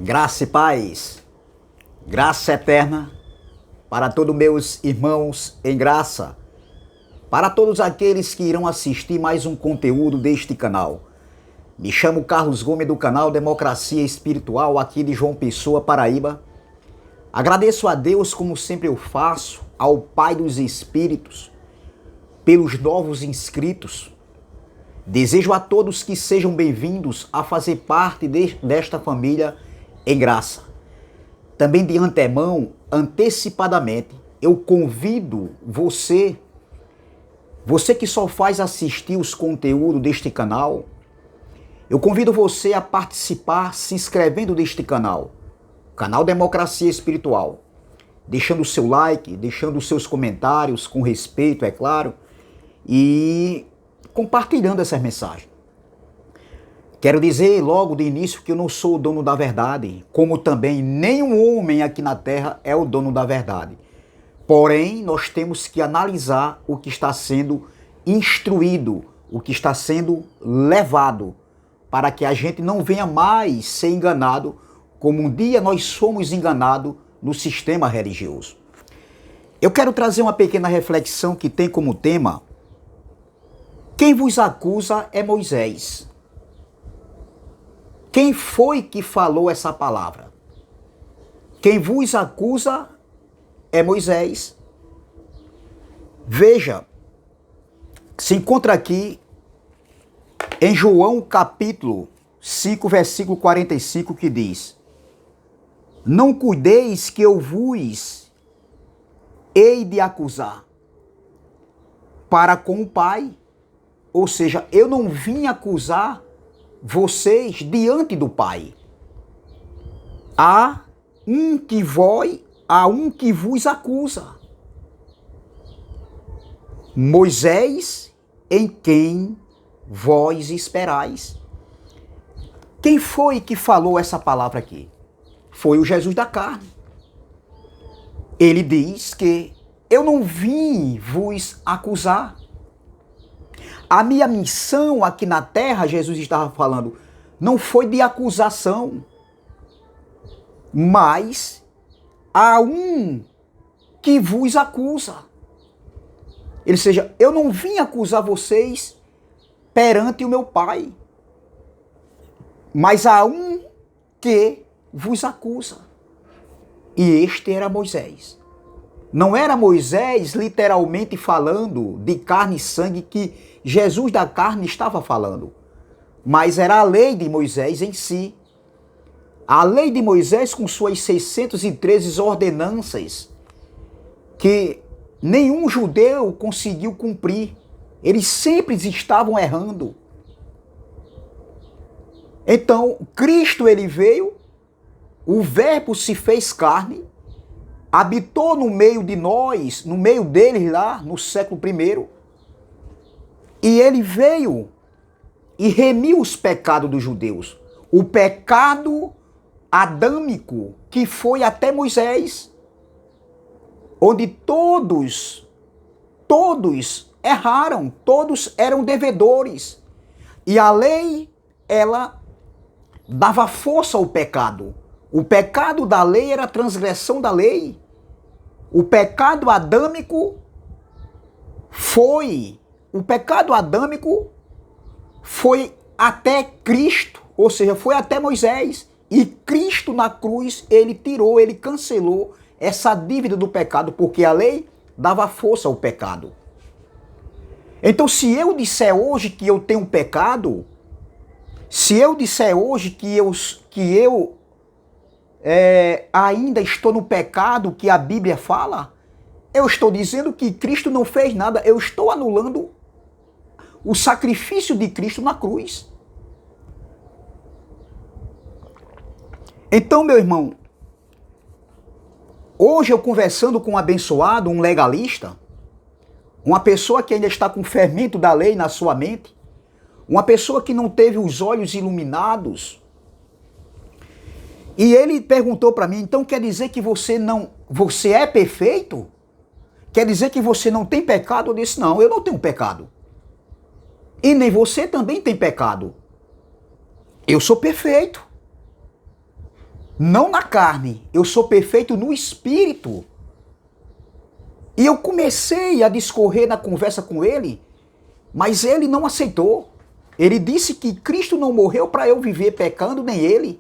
Graça e paz, graça eterna para todos meus irmãos em graça, para todos aqueles que irão assistir mais um conteúdo deste canal. Me chamo Carlos Gomes do canal Democracia Espiritual aqui de João Pessoa, Paraíba. Agradeço a Deus, como sempre eu faço, ao Pai dos Espíritos, pelos novos inscritos. Desejo a todos que sejam bem-vindos a fazer parte desta família em graça. Também de antemão, antecipadamente, eu convido você que só faz assistir os conteúdos deste canal, eu convido você a participar se inscrevendo neste canal Democracia Espiritual, deixando o seu like, deixando os seus comentários com respeito, é claro, e compartilhando essas mensagens. Quero dizer logo de início que eu não sou o dono da verdade, como também nenhum homem aqui na Terra é o dono da verdade. Porém, nós temos que analisar o que está sendo instruído, o que está sendo levado, para que a gente não venha mais ser enganado, como um dia nós somos enganados no sistema religioso. Eu quero trazer uma pequena reflexão que tem como tema: quem vos acusa é Moisés. Quem foi que falou essa palavra? Quem vos acusa é Moisés. Veja, se encontra aqui em João capítulo 5, versículo 45, que diz: não cuideis que eu vos hei de acusar para com o Pai. Ou seja, eu não vim acusar vocês diante do Pai. Há um que vos acusa. Moisés, em quem vós esperais. Quem foi que falou essa palavra aqui? Foi o Jesus da carne. Ele diz que eu não vim vos acusar. A minha missão aqui na terra, Jesus estava falando, não foi de acusação, mas há um que vos acusa. Ou seja, eu não vim acusar vocês perante o meu Pai, mas há um que vos acusa. E este era Moisés. Não era Moisés literalmente falando de carne e sangue que Jesus da carne estava falando, mas era a lei de Moisés em si. A lei de Moisés com suas 613 ordenanças que nenhum judeu conseguiu cumprir. Eles sempre estavam errando. Então, Cristo ele veio, o Verbo se fez carne, habitou no meio de nós, no meio deles lá, no século I. E ele veio e remiu os pecados dos judeus. O pecado adâmico que foi até Moisés, onde todos erraram, todos eram devedores. E a lei, ela dava força ao pecado. O pecado da lei era a transgressão da lei. O pecado adâmico foi até Cristo, ou seja, foi até Moisés. E Cristo na cruz, ele tirou, ele cancelou essa dívida do pecado, porque a lei dava força ao pecado. Então, se eu disser hoje que eu tenho pecado, se eu disser hoje que eu ainda estou no pecado que a Bíblia fala, eu estou dizendo que Cristo não fez nada, eu estou anulando o sacrifício de Cristo na cruz. Então, meu irmão, hoje eu conversando com um abençoado, um legalista, uma pessoa que ainda está com o fermento da lei na sua mente, uma pessoa que não teve os olhos iluminados, e ele perguntou para mim: então quer dizer que você é perfeito? Quer dizer que você não tem pecado? Eu disse: não, eu não tenho pecado. E nem você também tem pecado. Eu sou perfeito. não na carne, eu sou perfeito no espírito. E eu comecei a discorrer na conversa com ele, mas ele não aceitou. Ele disse que Cristo não morreu para eu viver pecando, nem ele,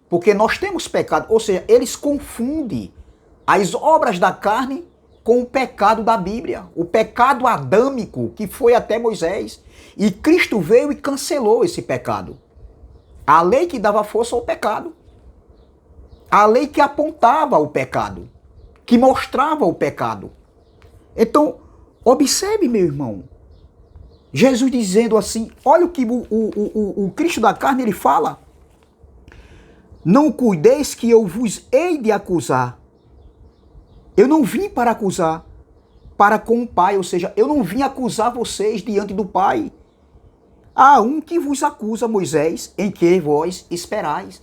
porque nós temos pecado. Ou seja, eles confundem as obras da carne com o pecado da Bíblia, o pecado adâmico que foi até Moisés. E Cristo veio e cancelou esse pecado. A lei que dava força ao pecado. A lei que apontava o pecado, que mostrava o pecado. Então, observe, meu irmão, Jesus dizendo assim, olha o que o Cristo da carne ele fala. Não cuideis que eu vos hei de acusar. Eu não vim para acusar, para com o Pai, ou seja, eu não vim acusar vocês diante do Pai. Há um que vos acusa, Moisés, em que vós esperais.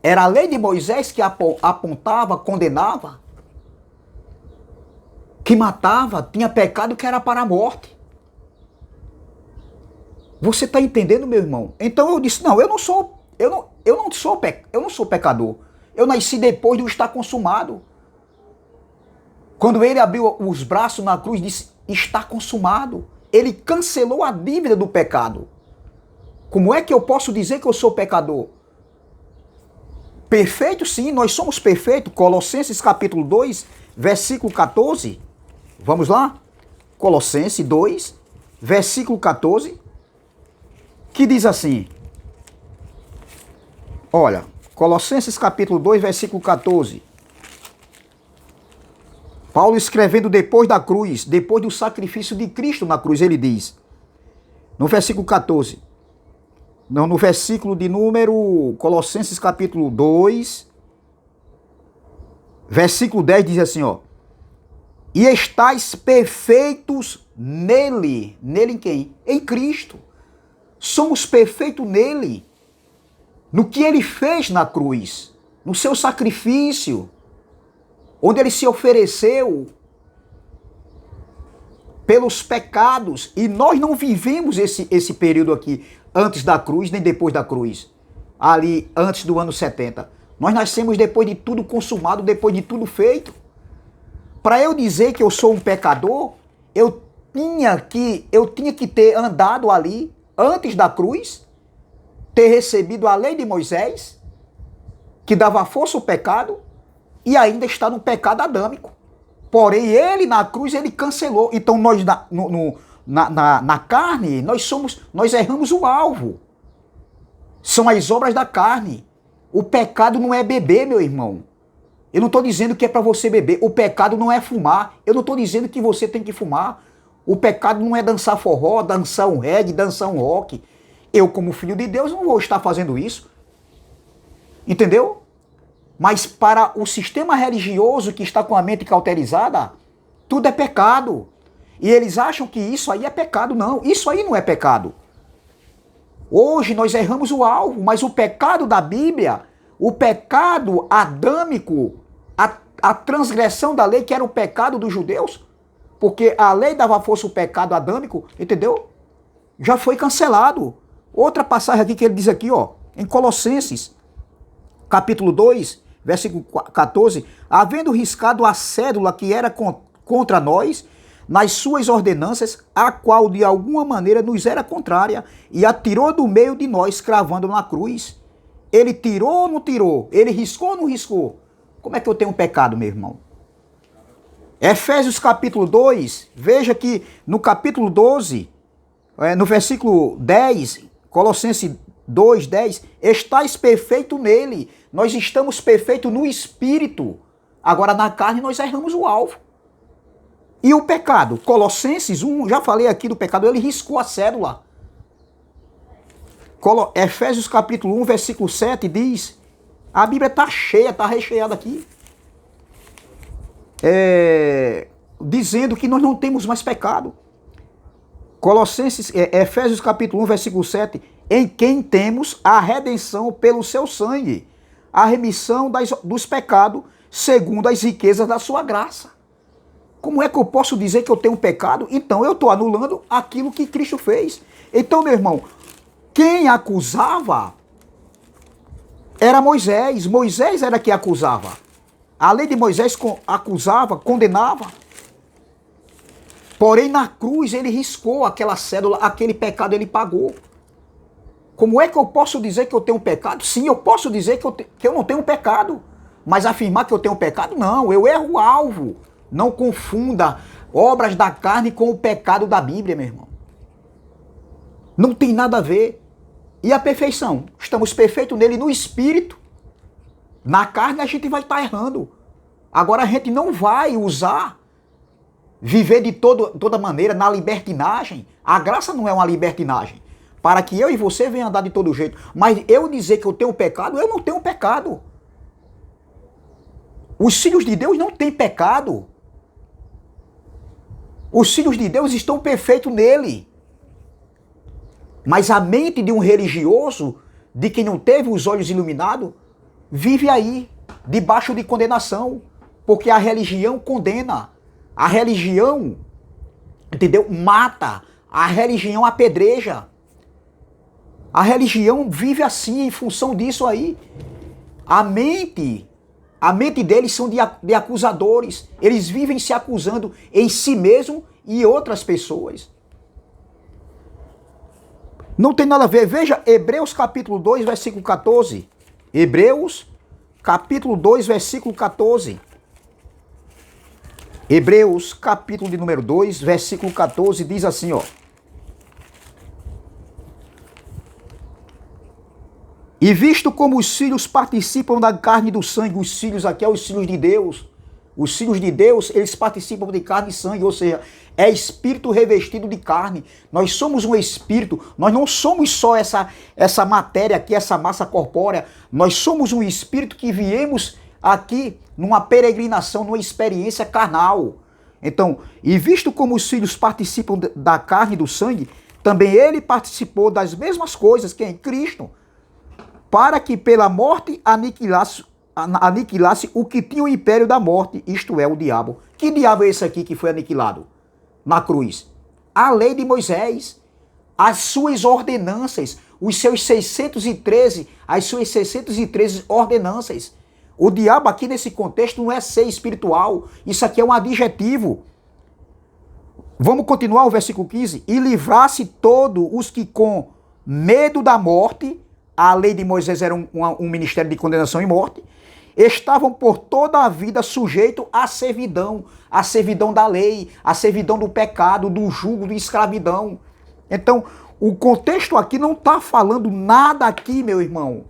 Era a lei de Moisés que apontava, condenava, que matava, tinha pecado que era para a morte. Você está entendendo, meu irmão? Então eu disse, não, eu não sou pecador. Eu nasci depois do estar consumado. Quando ele abriu os braços na cruz, disse, está consumado. Ele cancelou a dívida do pecado. Como é que eu posso dizer que eu sou pecador? Perfeito, sim, nós somos perfeitos. Colossenses capítulo 2, versículo 14. Vamos lá? Colossenses 2, versículo 14. Que diz assim. Olha, Colossenses capítulo 2, versículo 14. Paulo escrevendo depois da cruz, depois do sacrifício de Cristo na cruz, ele diz, no versículo 14, não, no versículo de número, Colossenses capítulo 2, versículo 10 diz assim, ó, e estáis perfeitos nele. Nele em quem? Em Cristo. Somos perfeitos nele, no que ele fez na cruz, no seu sacrifício, onde ele se ofereceu pelos pecados, e nós não vivemos esse período aqui, antes da cruz, nem depois da cruz, ali antes do ano 70. Nós nascemos depois de tudo consumado, depois de tudo feito. Para eu dizer que eu sou um pecador, eu tinha que ter andado ali, antes da cruz, ter recebido a lei de Moisés, que dava força ao pecado, e ainda está no pecado adâmico. Porém, ele na cruz, ele cancelou. Então, nós na carne, nós erramos o alvo. São as obras da carne. O pecado não é beber, meu irmão. Eu não estou dizendo que é para você beber. O pecado não é fumar. Eu não estou dizendo que você tem que fumar. O pecado não é dançar forró, dançar um reggae, dançar um rock. Eu, como filho de Deus, não vou estar fazendo isso. Entendeu? Mas para o sistema religioso que está com a mente cauterizada, tudo é pecado. E eles acham que isso aí é pecado. Não, isso aí não é pecado. Hoje nós erramos o alvo, mas o pecado da Bíblia, o pecado adâmico, a transgressão da lei, que era o pecado dos judeus, porque a lei dava força ao pecado adâmico, entendeu? Já foi cancelado. Outra passagem aqui que ele diz aqui, ó, em Colossenses, capítulo 2, versículo 14, havendo riscado a cédula que era contra nós, nas suas ordenanças, a qual de alguma maneira nos era contrária, e a tirou do meio de nós, cravando na cruz. Ele tirou ou não tirou? Ele riscou ou não riscou? Como é que eu tenho um pecado, meu irmão? Efésios capítulo 2, veja que no capítulo 12, no versículo 10, Colossenses 2, 10, estáis perfeito nele. Nós estamos perfeitos no espírito. Agora na carne nós erramos o alvo. E o pecado? Colossenses 1, já falei aqui do pecado, ele riscou a cédula. Efésios capítulo 1, versículo 7 diz, a Bíblia está cheia, está recheada aqui. Dizendo que nós não temos mais pecado. Efésios capítulo 1, versículo 7, em quem temos a redenção pelo seu sangue, a remissão dos pecados, segundo as riquezas da sua graça. Como é que eu posso dizer que eu tenho pecado? Então eu estou anulando aquilo que Cristo fez. Então, meu irmão, quem acusava Era Moisés. Moisés era que acusava. A lei de Moisés acusava, condenava. Porém, na cruz, ele riscou aquela cédula, aquele pecado ele pagou. Como é que eu posso dizer que eu tenho pecado? Sim, eu posso dizer que eu não tenho pecado. Mas afirmar que eu tenho pecado, não. Eu erro o alvo. Não confunda obras da carne com o pecado da Bíblia, meu irmão. Não tem nada a ver. E a perfeição? Estamos perfeitos nele no espírito. Na carne a gente vai estar errando. Agora a gente não vai usar, viver de toda maneira na libertinagem. A graça não é uma libertinagem. Para que eu e você venham andar de todo jeito. Mas eu dizer que eu tenho pecado, eu não tenho pecado. Os filhos de Deus não têm pecado. Os filhos de Deus estão perfeitos nele. Mas a mente de um religioso, de quem não teve os olhos iluminados, vive aí, debaixo de condenação. Porque a religião condena. A religião, entendeu? Mata. A religião apedreja. A religião vive assim, em função disso aí. A mente deles são de acusadores. Eles vivem se acusando em si mesmo e outras pessoas. Não tem nada a ver. Veja Hebreus capítulo 2, versículo 14. Hebreus capítulo 2, versículo 14. Hebreus capítulo de número 2, versículo 14, diz assim, ó. E visto como os filhos participam da carne e do sangue, os filhos aqui é os filhos de Deus. Os filhos de Deus, eles participam de carne e sangue, ou seja, é espírito revestido de carne. Nós somos um espírito, nós não somos só essa matéria aqui, essa massa corpórea. Nós somos um espírito que viemos aqui numa peregrinação, numa experiência carnal. Então, e visto como os filhos participam da carne e do sangue, também ele participou das mesmas coisas que em Cristo, para que pela morte aniquilasse o que tinha o império da morte, isto é, o diabo. Que diabo é esse aqui que foi aniquilado na cruz? A lei de Moisés, as suas ordenanças, os seus 613, as suas 613 ordenanças. O diabo aqui nesse contexto não é ser espiritual, isso aqui é um adjetivo. Vamos continuar o versículo 15. E livrasse todos os que com medo da morte, a lei de Moisés era um ministério de condenação e morte, estavam por toda a vida sujeitos à servidão da lei, à servidão do pecado, do jugo, da escravidão. Então, o contexto aqui não está falando nada aqui, meu irmão,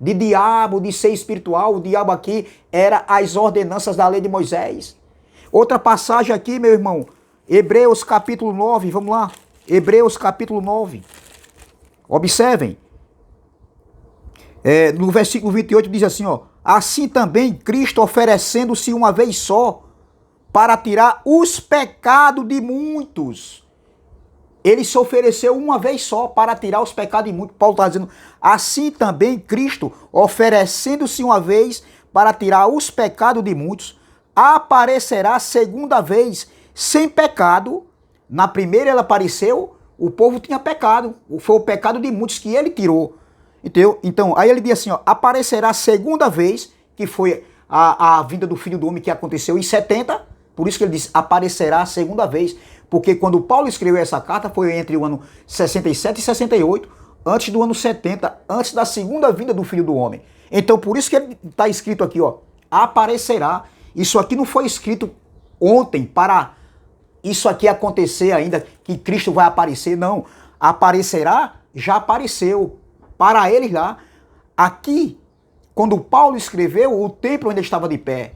de diabo, de ser espiritual. O diabo aqui era as ordenanças da lei de Moisés. Outra passagem aqui, meu irmão, Hebreus capítulo 9, vamos lá. Hebreus capítulo 9. Observem. No versículo 28 diz assim, ó. Assim também Cristo, oferecendo-se uma vez só para tirar os pecados de muitos. Ele se ofereceu uma vez só para tirar os pecados de muitos. Paulo está dizendo, assim também Cristo, oferecendo-se uma vez para tirar os pecados de muitos, aparecerá segunda vez sem pecado. Na primeira ele apareceu, o povo tinha pecado. Foi o pecado de muitos que ele tirou. Entendeu? Então, aí ele diz assim, ó, aparecerá segunda vez, que foi a vinda do Filho do Homem que aconteceu em 70, por isso que ele diz, aparecerá segunda vez, porque quando Paulo escreveu essa carta foi entre o ano 67 e 68, antes do ano 70, antes da segunda vinda do Filho do Homem. Então, por isso que está escrito aqui, ó, aparecerá. Isso aqui não foi escrito ontem para isso aqui acontecer ainda, que Cristo vai aparecer, não. Aparecerá, já apareceu. Para eles lá, aqui, quando Paulo escreveu, o templo ainda estava de pé.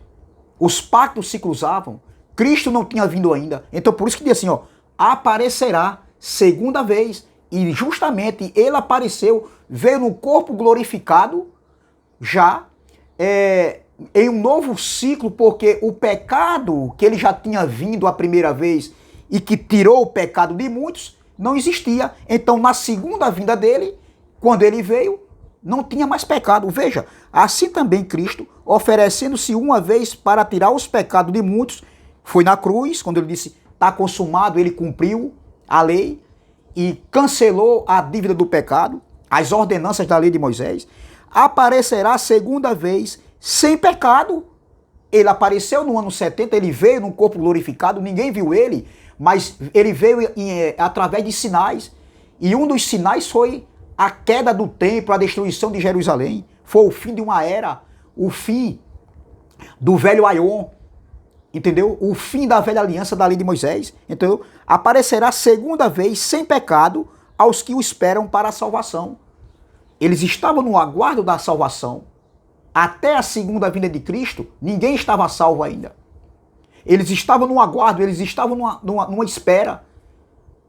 Os pactos se cruzavam. Cristo não tinha vindo ainda. Então, por isso que diz assim, ó, aparecerá segunda vez. E justamente ele apareceu, veio no corpo glorificado, já em um novo ciclo, porque o pecado que ele já tinha vindo a primeira vez e que tirou o pecado de muitos, não existia. Então, na segunda vinda dele, quando ele veio, não tinha mais pecado. Veja, assim também Cristo, oferecendo-se uma vez para tirar os pecados de muitos, foi na cruz, quando ele disse, está consumado, ele cumpriu a lei e cancelou a dívida do pecado, as ordenanças da lei de Moisés. aparecerá segunda vez sem pecado. Ele apareceu no ano 70, ele veio num corpo glorificado, ninguém viu ele, mas ele veio através de sinais. E um dos sinais foi a queda do templo, a destruição de Jerusalém. Foi o fim de uma era, o fim do velho Aion, entendeu? O fim da velha aliança da lei de Moisés, entendeu? Aparecerá segunda vez sem pecado aos que o esperam para a salvação. Eles estavam no aguardo da salvação. Até a segunda vinda de Cristo, ninguém estava salvo ainda. Eles estavam no aguardo, eles estavam numa espera.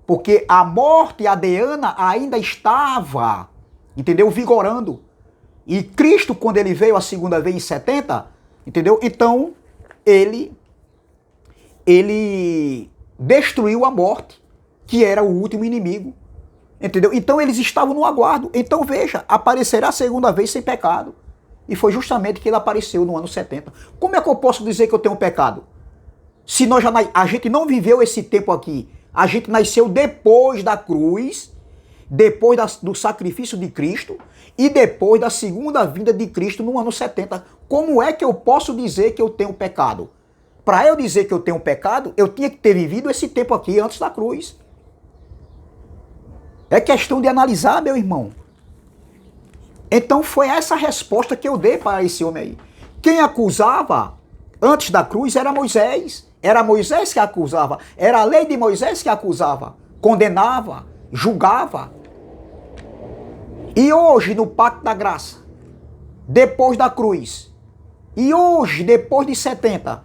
Porque a morte adeana ainda estava, entendeu? Vigorando. E Cristo, quando ele veio a segunda vez em 70, entendeu? Então, ele destruiu a morte, que era o último inimigo. Entendeu? Então eles estavam no aguardo. Então veja, aparecerá a segunda vez sem pecado. E foi justamente que ele apareceu no ano 70. Como é que eu posso dizer que eu tenho pecado? Se a gente não viveu esse tempo aqui, a gente nasceu depois da cruz, depois do sacrifício de Cristo e depois da segunda vinda de Cristo no ano 70. Como é que eu posso dizer que eu tenho pecado? Para eu dizer que eu tenho pecado, eu tinha que ter vivido esse tempo aqui antes da cruz. É questão de analisar, meu irmão. Então foi essa resposta que eu dei para esse homem aí. Quem acusava antes da cruz era Moisés. Era Moisés que acusava. Era a lei de Moisés que acusava. Condenava, julgava. E hoje, no pacto da graça, depois da cruz, e hoje, depois de 70,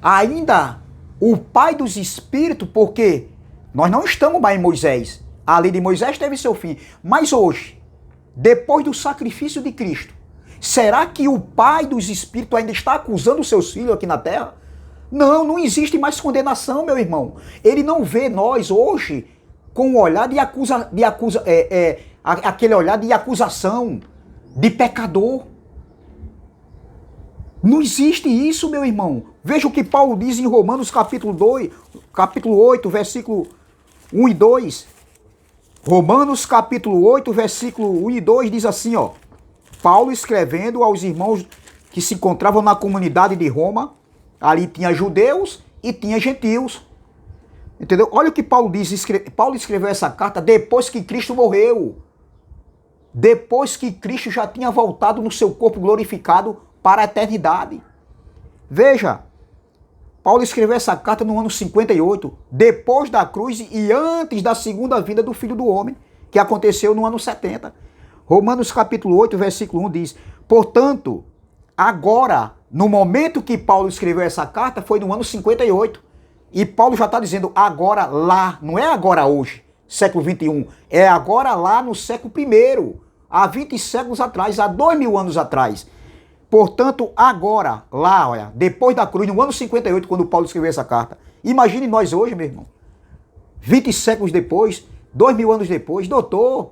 ainda o Pai dos Espíritos, porque nós não estamos mais em Moisés. A lei de Moisés teve seu fim. Mas hoje, depois do sacrifício de Cristo, será que o Pai dos Espíritos ainda está acusando os seus filhos aqui na terra? Não, não existe mais condenação, meu irmão. Ele não vê nós hoje com um olhar aquele olhar de acusação, de pecador. Não existe isso, meu irmão. Veja o que Paulo diz em Romanos capítulo 8, versículo 1 e 2. Romanos capítulo 8, versículo 1 e 2 diz assim, ó. Paulo escrevendo aos irmãos que se encontravam na comunidade de Roma. Ali tinha judeus e tinha gentios. Entendeu? Olha o que Paulo diz. Paulo escreveu essa carta depois que Cristo morreu. Depois que Cristo já tinha voltado no seu corpo glorificado para a eternidade. Veja. Paulo escreveu essa carta no ano 58, depois da cruz e antes da segunda vinda do Filho do Homem, que aconteceu no ano 70. Romanos capítulo 8, versículo 1 diz, portanto, agora, no momento que Paulo escreveu essa carta, foi no ano 58. E Paulo já está dizendo agora lá, não é agora hoje, século 21, é agora lá no século I, há 20 séculos atrás, há 2000 anos atrás. Portanto, agora, lá, olha, depois da cruz, no ano 58, quando Paulo escreveu essa carta, imagine nós hoje, meu irmão, 20 séculos depois, 2000 anos depois, doutor,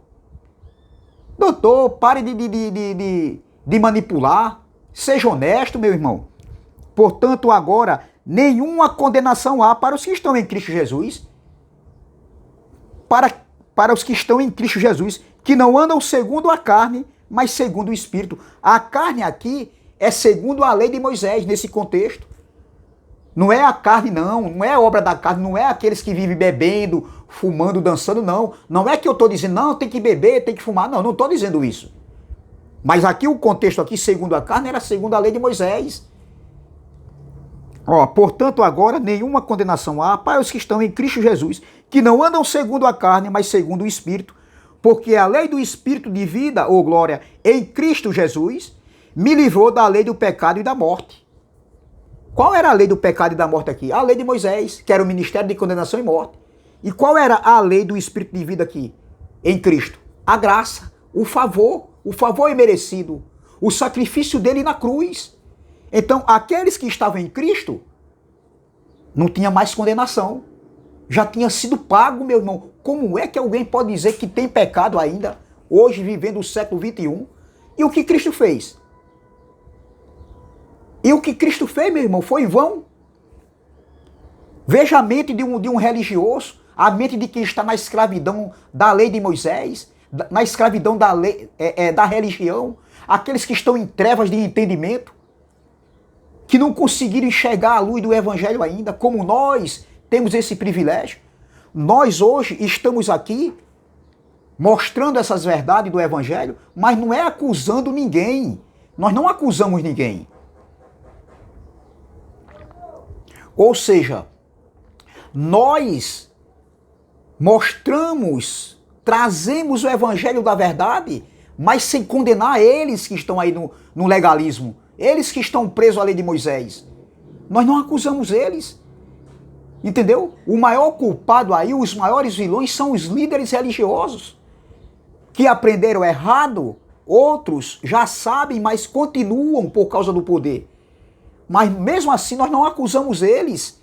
pare de manipular, seja honesto, meu irmão. Portanto, agora, nenhuma condenação há para os que estão em Cristo Jesus, para os que estão em Cristo Jesus, que não andam segundo a carne, mas segundo o Espírito. A carne aqui é segundo a lei de Moisés, nesse contexto. Não é a carne, não é obra da carne, não é aqueles que vivem bebendo, fumando, dançando, não. Não é que eu estou dizendo, não, tem que beber, tem que fumar, não estou dizendo isso. Mas aqui o contexto aqui, segundo a carne, era segundo a lei de Moisés. Ó, portanto, agora nenhuma condenação há para os que estão em Cristo Jesus, que não andam segundo a carne, mas segundo o Espírito. Porque a lei do Espírito de vida, ou glória, em Cristo Jesus, me livrou da lei do pecado e da morte. Qual era a lei do pecado e da morte aqui? A lei de Moisés, que era o ministério de condenação e morte. E qual era a lei do Espírito de vida aqui? Em Cristo? A graça, o favor imerecido, o sacrifício dele na cruz. Então, aqueles que estavam em Cristo, não tinha mais condenação. Já tinha sido pago, meu irmão. Como é que alguém pode dizer que tem pecado ainda, hoje vivendo o século 21? E o que Cristo fez? E o que Cristo fez, meu irmão, foi em vão. Veja a mente de um religioso, a mente de quem está na escravidão da lei de Moisés, na escravidão da lei, da religião, aqueles que estão em trevas de entendimento, que não conseguiram enxergar a luz do Evangelho ainda, como nós temos esse privilégio. Nós hoje estamos aqui mostrando essas verdades do Evangelho, mas não é acusando ninguém. Nós não acusamos ninguém. Ou seja, nós mostramos, trazemos o Evangelho da verdade, mas sem condenar eles que estão aí no legalismo, eles que estão presos à lei de Moisés. Nós não acusamos eles. Entendeu? O maior culpado aí, os maiores vilões são os líderes religiosos, que aprenderam errado, outros já sabem, mas continuam por causa do poder. Mas mesmo assim nós não acusamos eles,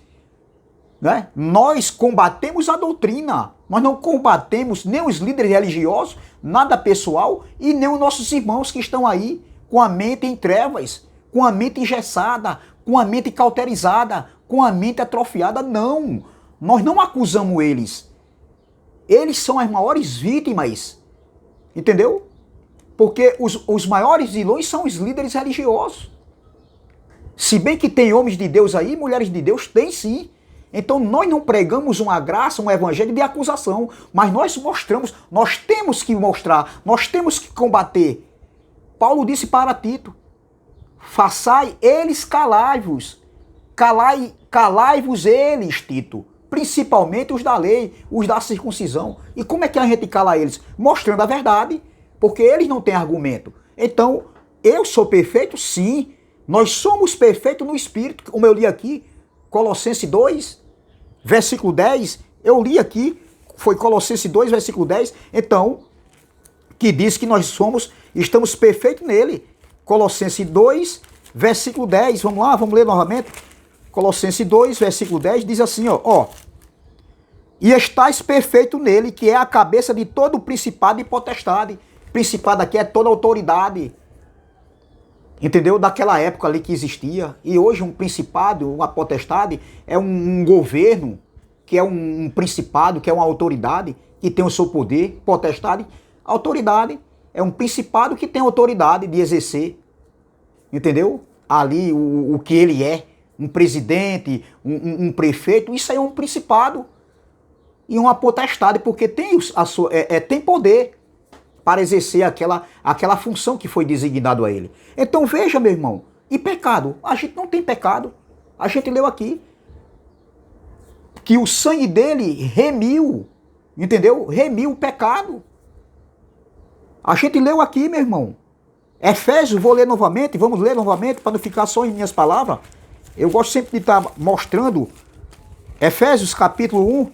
né? Nós combatemos a doutrina, nós não combatemos nem os líderes religiosos, nada pessoal, e nem os nossos irmãos que estão aí com a mente em trevas, com a mente engessada, com a mente cauterizada, com a mente atrofiada. Não, nós não acusamos eles. Eles são as maiores vítimas, entendeu? Porque os maiores vilões são os líderes religiosos. Se bem que tem homens de Deus aí, mulheres de Deus, tem sim. Então nós não pregamos uma graça, um evangelho de acusação, mas nós mostramos, nós temos que mostrar, nós temos que combater. Paulo disse para Tito, façai eles calai-vos, calai-vos eles, Tito, principalmente os da lei, os da circuncisão. E como é que a gente cala eles? Mostrando a verdade, porque eles não têm argumento. Então, eu sou perfeito? Sim. Nós somos perfeitos no Espírito, como eu li aqui, Colossenses 2, versículo 10, eu li aqui, foi Colossenses 2, versículo 10, então, que diz que nós estamos perfeitos nele. Colossenses 2, versículo 10, vamos lá, vamos ler novamente. Colossenses 2, versículo 10, diz assim, ó, e estáis perfeito nele, que é a cabeça de todo principado e potestade. Principado aqui é toda autoridade. Entendeu? Daquela época ali que existia. E hoje um principado, uma potestade, é um governo, que é um principado, que é uma autoridade, que tem o seu poder. Potestade, autoridade, é um principado que tem autoridade de exercer. Entendeu? Ali o que ele é. Um presidente, um prefeito, isso aí é um principado. E uma potestade, porque tem, tem poder para exercer aquela função que foi designado a ele. Então veja, meu irmão, e pecado? A gente não tem pecado. A gente leu aqui que o sangue dele remiu, entendeu? Remiu o pecado. A gente leu aqui, meu irmão. Efésios, vou ler novamente, vamos ler novamente, para não ficar só em minhas palavras. Eu gosto sempre de estar mostrando. Efésios capítulo 1,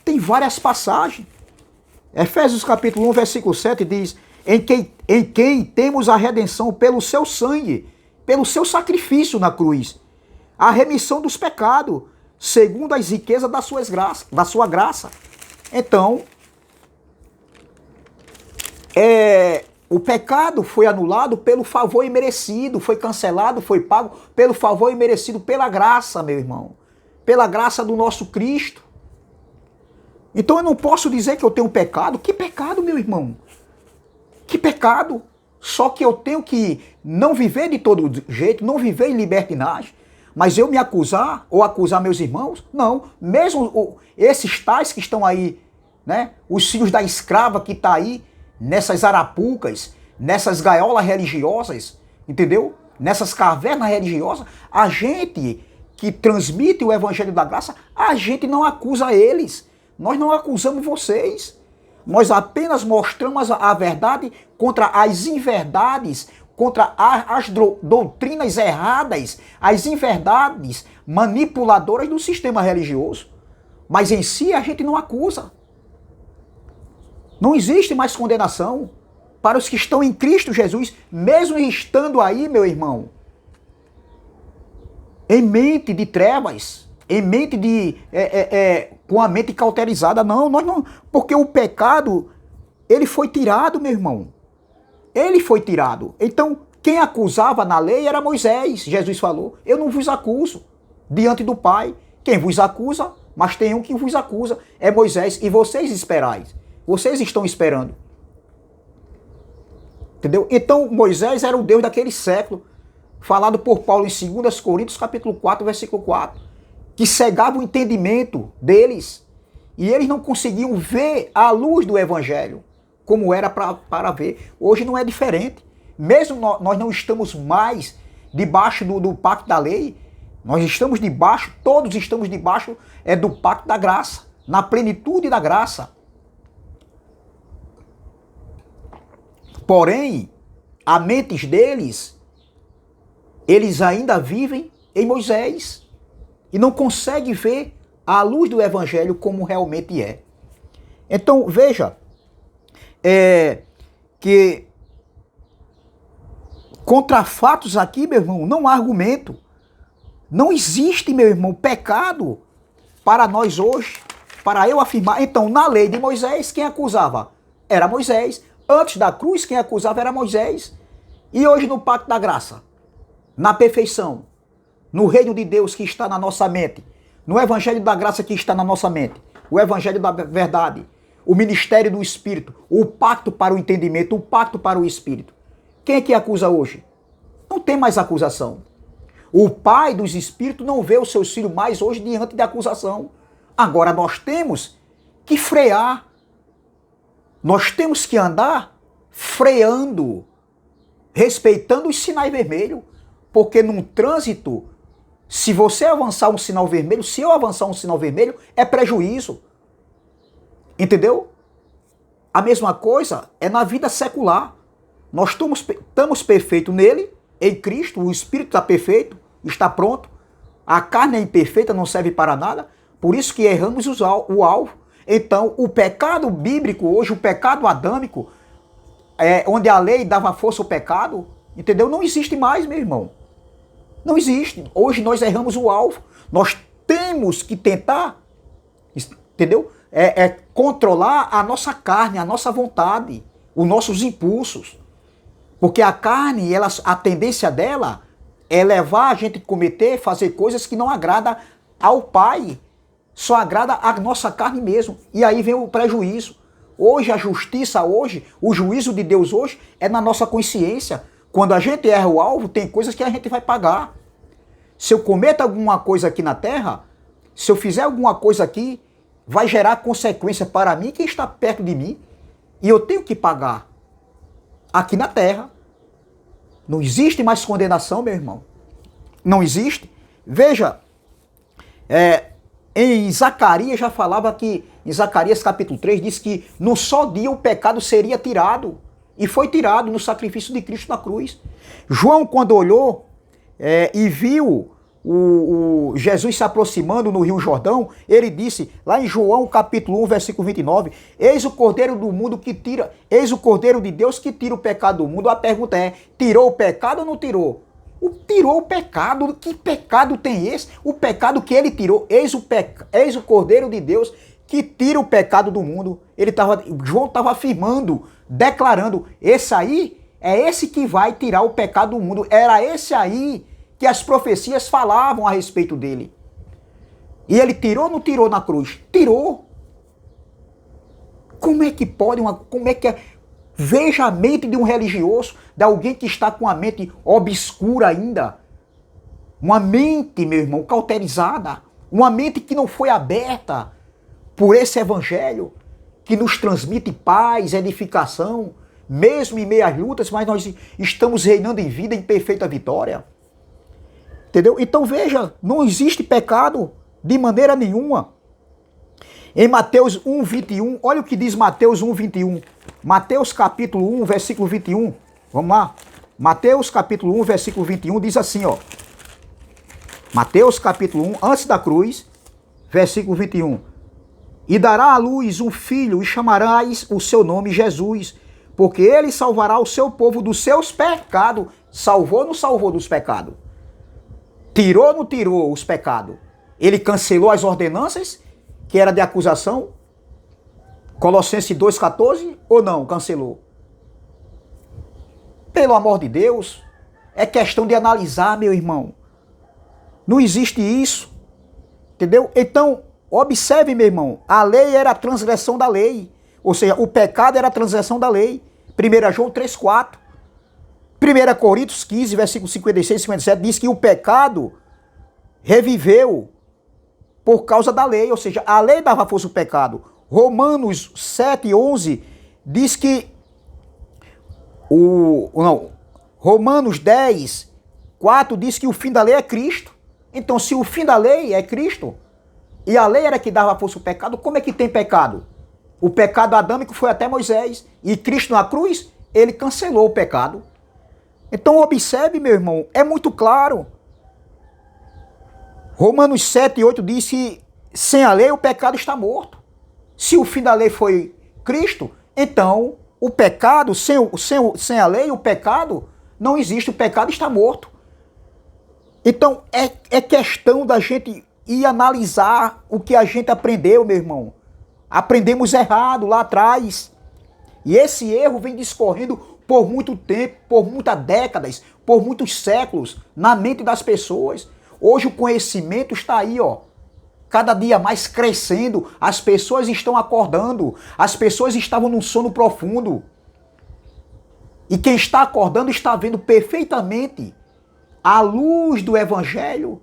tem várias passagens. Efésios capítulo 1, versículo 7 diz, em quem temos a redenção pelo seu sangue, pelo seu sacrifício na cruz, a remissão dos pecados, segundo as riquezas da sua graça. Então, o pecado foi anulado pelo favor imerecido, foi cancelado, foi pago pelo favor imerecido, pela graça, meu irmão, pela graça do nosso Cristo. Então eu não posso dizer que eu tenho pecado. Que pecado, meu irmão? Que pecado? Só que eu tenho que não viver de todo jeito, não viver em libertinagem. Mas eu me acusar ou acusar meus irmãos? Não. Mesmo esses tais que estão aí, né? Os filhos da escrava que está aí, nessas arapucas, nessas gaiolas religiosas, entendeu? Nessas cavernas religiosas, a gente que transmite o evangelho da graça, a gente não acusa eles. Nós não acusamos vocês. Nós apenas mostramos a verdade contra as inverdades, contra as doutrinas erradas, as inverdades manipuladoras do sistema religioso. Mas em si a gente não acusa. Não existe mais condenação para os que estão em Cristo Jesus, mesmo estando aí, meu irmão, em mente de trevas, em mente com a mente cauterizada. Não, nós não, porque o pecado, ele foi tirado, meu irmão. Ele foi tirado. Então, quem acusava na lei era Moisés. Jesus falou, eu não vos acuso diante do Pai. Quem vos acusa, mas tem um que vos acusa, é Moisés. E vocês esperais. Vocês estão esperando. Entendeu? Então Moisés era o Deus daquele século, falado por Paulo em 2 Coríntios capítulo 4, versículo 4, que cegava o entendimento deles, e eles não conseguiam ver a luz do evangelho, como era para ver. Hoje não é diferente. Mesmo nós não estamos mais debaixo do pacto da lei, nós estamos debaixo, todos estamos debaixo do pacto da graça, na plenitude da graça. Porém, a mentes deles, eles ainda vivem em Moisés e não conseguem ver a luz do evangelho como realmente é. Então, veja, que contra fatos aqui, meu irmão, não há argumento. Não existe, meu irmão, pecado para nós hoje, para eu afirmar. Então, na lei de Moisés, quem acusava? Era Moisés. Antes da cruz, quem acusava era Moisés. E hoje no pacto da graça, na perfeição, no reino de Deus que está na nossa mente, no evangelho da graça que está na nossa mente, o evangelho da verdade, o ministério do Espírito, o pacto para o entendimento, o pacto para o Espírito. Quem é que acusa hoje? Não tem mais acusação. O Pai dos Espíritos não vê os seus filhos mais hoje diante de acusação. Agora nós temos que frear. Nós temos que andar freando, respeitando os sinais vermelhos. Porque num trânsito, se você avançar um sinal vermelho, se eu avançar um sinal vermelho, é prejuízo. Entendeu? A mesma coisa é na vida secular. Nós estamos perfeitos nele, em Cristo, o Espírito está perfeito, está pronto. A carne é imperfeita, não serve para nada, por isso que erramos o alvo. Então, o pecado bíblico hoje, o pecado adâmico, onde a lei dava força ao pecado, entendeu? Não existe mais, meu irmão. Não existe. Hoje nós erramos o alvo. Nós temos que tentar, entendeu? Controlar a nossa carne, a nossa vontade, os nossos impulsos. Porque a carne, a tendência dela é levar a gente a cometer, fazer coisas que não agradam ao Pai. Só agrada a nossa carne mesmo. E aí vem o prejuízo. Hoje a justiça, o juízo de Deus hoje é na nossa consciência. Quando a gente erra o alvo, tem coisas que a gente vai pagar. Se eu cometo alguma coisa aqui na terra, se eu fizer alguma coisa aqui, vai gerar consequência para mim, quem está perto de mim. E eu tenho que pagar. Aqui na terra. Não existe mais condenação, meu irmão. Não existe. Veja, em Zacarias já falava que, em Zacarias capítulo 3, diz que num só dia o pecado seria tirado. E foi tirado no sacrifício de Cristo na cruz. João, quando olhou e viu o Jesus se aproximando no Rio Jordão, ele disse, lá em João capítulo 1, versículo 29, eis o Cordeiro do mundo que tira, eis o Cordeiro de Deus que tira o pecado do mundo. A pergunta é, tirou o pecado ou não tirou? Tirou o pecado. Que pecado tem esse? O pecado que ele tirou, eis o Cordeiro de Deus que tira o pecado do mundo. João estava afirmando, declarando, esse aí é esse que vai tirar o pecado do mundo. Era esse aí que as profecias falavam a respeito dele. E ele tirou ou não tirou na cruz? Tirou. Como é que pode, veja a mente de um religioso, de alguém que está com a mente obscura ainda. Uma mente, meu irmão, cauterizada. Uma mente que não foi aberta por esse evangelho, que nos transmite paz, edificação, mesmo em meio às lutas, mas nós estamos reinando em vida, em perfeita vitória. Entendeu? Então veja, não existe pecado de maneira nenhuma. Em Mateus 1:21, olha o que diz Mateus 1:21. Mateus capítulo 1, versículo 21. Vamos lá. Mateus capítulo 1, versículo 21 diz assim, ó. Mateus capítulo 1, antes da cruz, versículo 21. E dará à luz um filho e chamarás o seu nome Jesus, porque ele salvará o seu povo dos seus pecados. Salvou ou não salvou dos pecados? Tirou ou não tirou os pecados? Ele cancelou as ordenanças, que era de acusação? Colossenses 2,14 ou não cancelou? Pelo amor de Deus, é questão de analisar, meu irmão. Não existe isso. Entendeu? Então, observe, meu irmão, a lei era a transgressão da lei. Ou seja, o pecado era a transgressão da lei. 1 João 3,4. 1 Coríntios 15, versículo 56 e 57, diz que o pecado reviveu por causa da lei, ou seja, a lei dava força ao pecado. Romanos 7, 11 diz que Romanos 10, 4 diz que o fim da lei é Cristo. Então, se o fim da lei é Cristo, e a lei era que dava força ao pecado, como é que tem pecado? O pecado adâmico foi até Moisés, e Cristo na cruz, ele cancelou o pecado. Então, observe, meu irmão, é muito claro. Romanos 7, 8 diz que sem a lei o pecado está morto. Se o fim da lei foi Cristo, então o pecado, sem a lei, o pecado não existe, o pecado está morto. Então é questão da gente ir analisar o que a gente aprendeu, meu irmão. Aprendemos errado lá atrás. E esse erro vem discorrendo por muito tempo, por muitas décadas, por muitos séculos na mente das pessoas. Hoje o conhecimento está aí, ó, cada dia mais crescendo. As pessoas estão acordando, as pessoas estavam num sono profundo. E quem está acordando está vendo perfeitamente a luz do Evangelho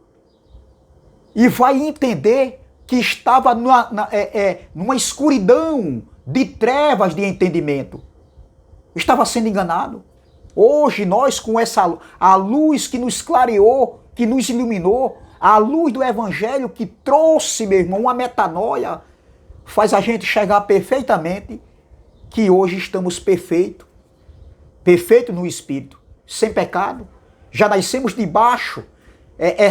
e vai entender que estava numa escuridão de trevas de entendimento. Estava sendo enganado. Hoje nós, com a luz que nos clareou, que nos iluminou, a luz do Evangelho que trouxe, meu irmão, uma metanoia, faz a gente chegar perfeitamente que hoje estamos perfeitos no Espírito, sem pecado. Já nascemos debaixo,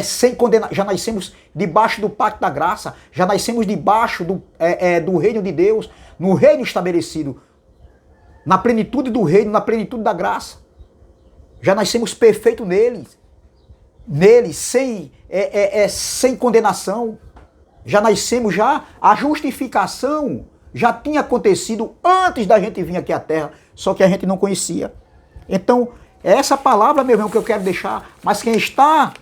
sem condenar, já nascemos debaixo do pacto da graça, já nascemos debaixo do reino de Deus, no reino estabelecido, na plenitude do reino, na plenitude da graça. Já nascemos perfeitos nele, sem condenação. Já nascemos, a justificação já tinha acontecido antes da gente vir aqui à terra, só que a gente não conhecia. Então, é essa palavra, meu irmão, que eu quero deixar. Mas quem está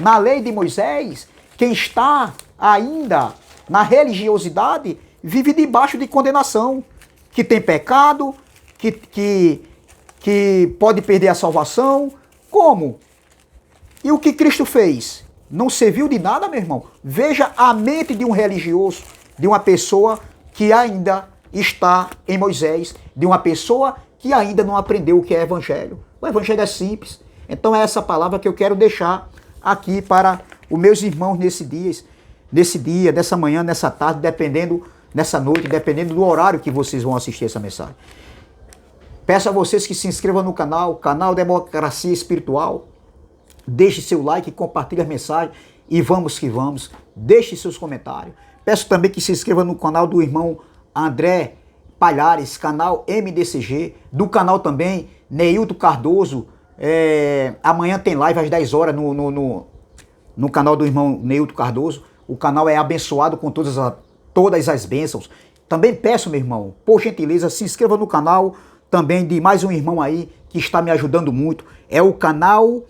na lei de Moisés, quem está ainda na religiosidade, vive debaixo de condenação, que tem pecado, que pode perder a salvação. Como? E o que Cristo fez? Não serviu de nada, meu irmão. Veja a mente de um religioso, de uma pessoa que ainda está em Moisés, de uma pessoa que ainda não aprendeu o que é evangelho. O evangelho é simples. Então é essa palavra que eu quero deixar aqui para os meus irmãos nesse dia, nessa manhã, nessa tarde, nessa noite, dependendo do horário que vocês vão assistir essa mensagem. Peço a vocês que se inscrevam no canal Democracia Espiritual. Deixe seu like, compartilhe a mensagem e vamos que vamos. Deixe seus comentários. Peço também que se inscreva no canal do irmão André Palhares, canal MDCG, do canal também Neilton Cardoso. Amanhã tem live às 10 horas no canal do irmão Neilton Cardoso. O canal é abençoado com todas as bênçãos. Também peço, meu irmão, por gentileza, se inscreva no canal também de mais um irmão aí que está me ajudando muito. É o canal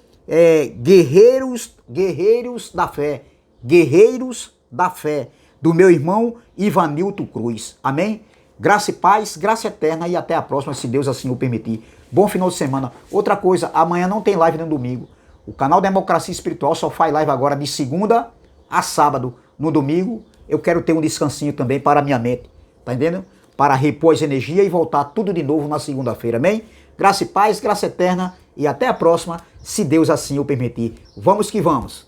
Guerreiros da Fé. Guerreiros da Fé, do meu irmão Ivanilton Cruz. Amém? Graça e paz, graça eterna e até a próxima, se Deus assim o permitir. Bom final de semana. Outra coisa, amanhã não tem live no domingo. O canal Democracia Espiritual só faz live agora de segunda a sábado. No domingo eu quero ter um descansinho também para a minha mente. Tá entendendo? Para repor as energias e voltar tudo de novo na segunda-feira. Amém? Graça e paz, graça eterna e até a próxima, se Deus assim o permitir. Vamos que vamos.